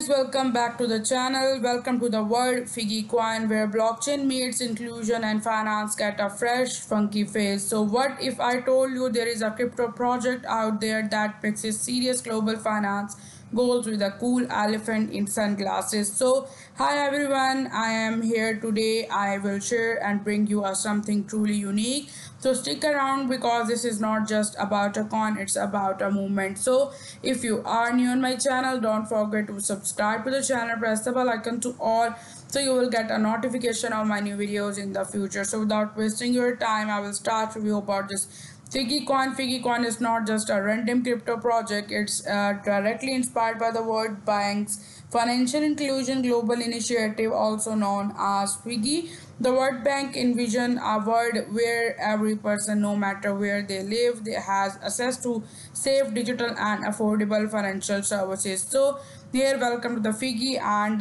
Welcome back to the channel. Welcome to the world Figgy Coin, where blockchain meets inclusion and finance get a fresh, funky face. So, what if I told you there is a crypto project out there that mixes serious global finance goals with a cool elephant in sunglasses? So, hi everyone, I am here today. I will share and bring you something truly unique. So stick around because this is not just about a coin, it's about a movement. So if you are new on my channel, don't forget to subscribe to the channel, press the bell icon to all so you will get a notification of my new videos in the future. So without wasting your time, I will start review about this Figgy Coin. Figgy Coin is not just a random crypto project, it's directly inspired by the World Bank's Financial Inclusion Global Initiative, also known as Figgy. The World Bank envision a world where every person, no matter where they live, they has access to safe, digital, and affordable financial services. So, here, welcome to the Figgy, and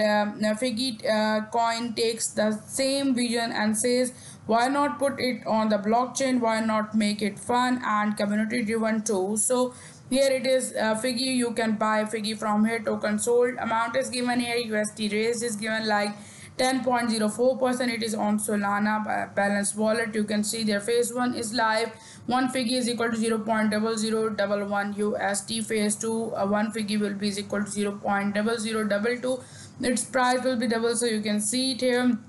Figgy coin takes the same vision and says, why not put it on the blockchain? Why not make it fun and community driven too? So here it is, Figgy. You can buy Figgy from here. Token sold amount is given here. USD raised is given like 10.04%. It is on Solana balance wallet. You can see their phase 1 is live. One Figgy is equal to 0.0011 USD. Phase 2, one Figgy will be is equal to 0.0022. Its price will be double, so you can see it here.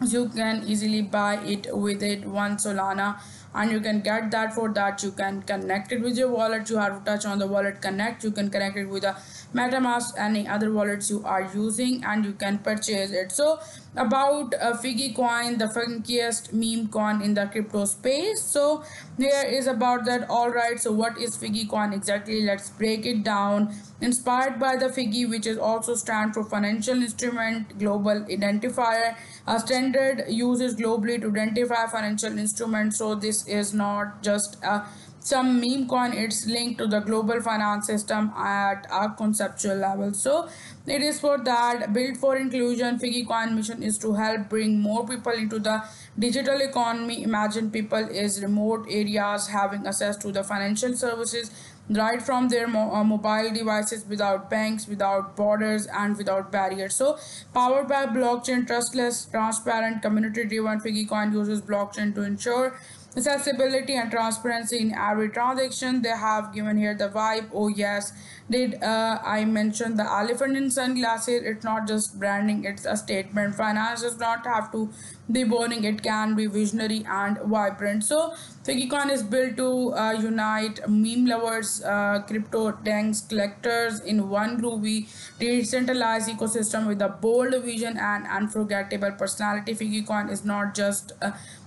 You can easily buy it with it one Solana, and you can get that. For that, you can connect it with your wallet. You have to touch on the wallet connect. You can connect it with a MetaMask, any other wallets you are using, and you can purchase it. So about Figgy Coin, the funkiest meme coin in the crypto space. So here is about that. All right, so what is Figgy Coin exactly? Let's break it down. Inspired by the Figgy, which is also stand for Financial Instrument Global Identifier, a standard uses globally to identify financial instruments. So this is not just some meme coin, it's linked to the global finance system at a conceptual level. So it is for that, built for inclusion. Figgy Coin mission is to help bring more people into the digital economy. Imagine people is remote areas having access to the financial services right from their mobile devices, without banks, without borders, and without barriers. So powered by blockchain, trustless, transparent, community driven. Figgy Coin uses blockchain to ensure accessibility and transparency in every transaction. They have given here the vibe. Oh yes, did I mention the elephant in sunglasses? It's not just branding, it's a statement. Finance does not have to be boring, it can be visionary and vibrant. So Figgycoin is built to unite meme lovers, crypto tanks, collectors in one groovy, decentralized ecosystem with a bold vision and unforgettable personality. Figgycoin is not just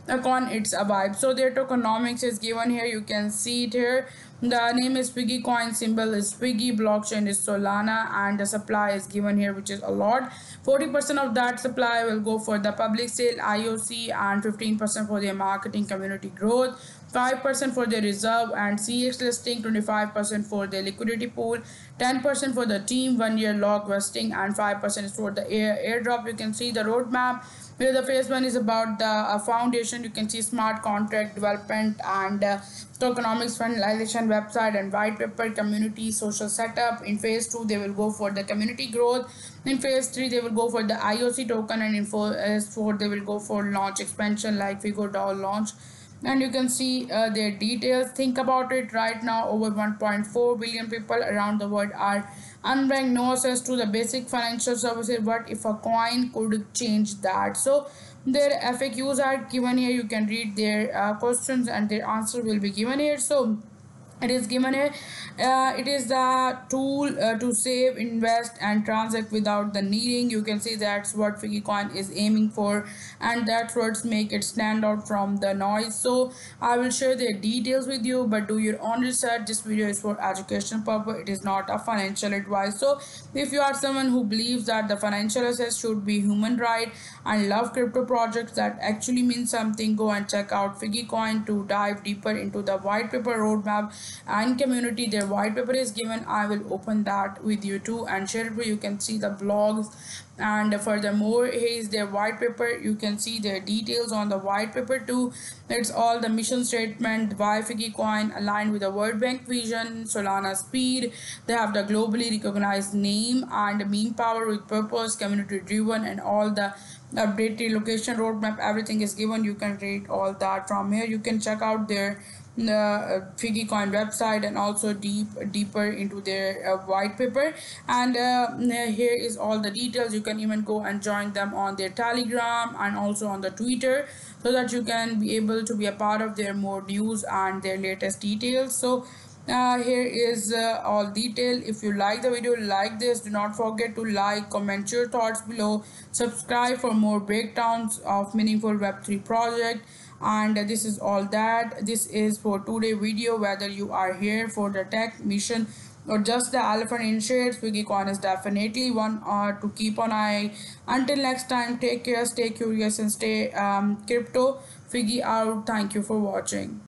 a coin, it's a vibe. So their tokenomics is given here. You can see it here. The name is Figgy Coin, symbol is Figgy, blockchain is Solana, and the supply is given here, which is a lot. 40% of that supply will go for the public sale IOC, and 15% for their marketing community growth, 5% for the reserve and CX listing, 25% for the liquidity pool, 10% for the team 1 year log vesting, and 5% is for the airdrop. You can see the roadmap where the phase 1 is about the foundation. You can see smart contract development and tokenomics finalization, website and white paper, community, social setup. In phase 2 they will go for the community growth. In phase 3 they will go for the IOC token, and in phase 4 they will go for launch expansion like Figo DAO launch. And you can see their details. Think about it, right now over 1.4 billion people around the world are unbanked, no access to the basic financial services. What if a coin could change that? So their FAQs are given here. You can read their questions and their answer will be given here. So it is given here. It is the tool to save, invest, and transact without the needing. You can see that's what Figgy Coin is aiming for, and that's what make it stand out from the noise. So I will share the details with you, but do your own research. This video is for education purpose, it is not a financial advice. So if you are someone who believes that the financial access should be human right and love crypto projects that actually mean something, go and check out Figgy Coin to dive deeper into the white paper roadmap and community. Their white paper is given. I will open that with you too and share it. You can see the blogs, and furthermore here is their white paper. You can see their details on the white paper too. It's all the mission statement, why Figgy Coin aligned with the World Bank vision, Solana speed. They have the globally recognized name and meme power with purpose, community driven, and all the updated location roadmap. Everything is given. You can read all that from here. You can check out their Figgy Coin website and also deeper into their white paper. And here is all the details. You can even go and join them on their Telegram and also on the Twitter, so that you can be able to be a part of their more news and their latest details. So here is all detail. If you like the video, like this, do not forget to like, comment your thoughts below, subscribe for more breakdowns of meaningful web3 project. And this is all that. This is for today video. Whether you are here for the tech mission or just the elephant in shades, Figgy Coin is definitely one to keep an eye. Until next time, take care, stay curious, and stay crypto. Figgy out. Thank you for watching.